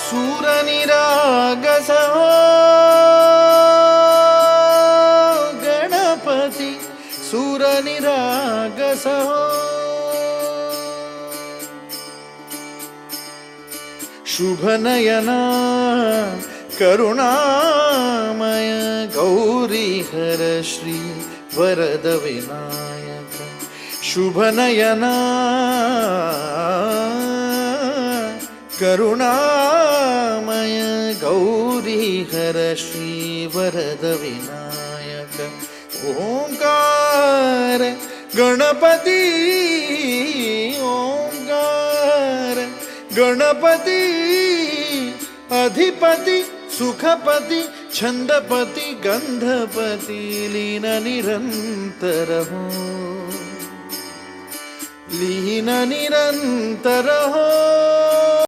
सूरनिरागस हो गणपति सूरनिरागस हो शुभनयना करुणामय गौरीहर श्री वरद विनायक शुभनयना करुणामय गौरीहर श्री वरद विनायक ओंकार गणपति ओंकार गणपति अधिपति सुखपति छंदपति गंधपति लीन निरंतर हो लीन निरंतर हो।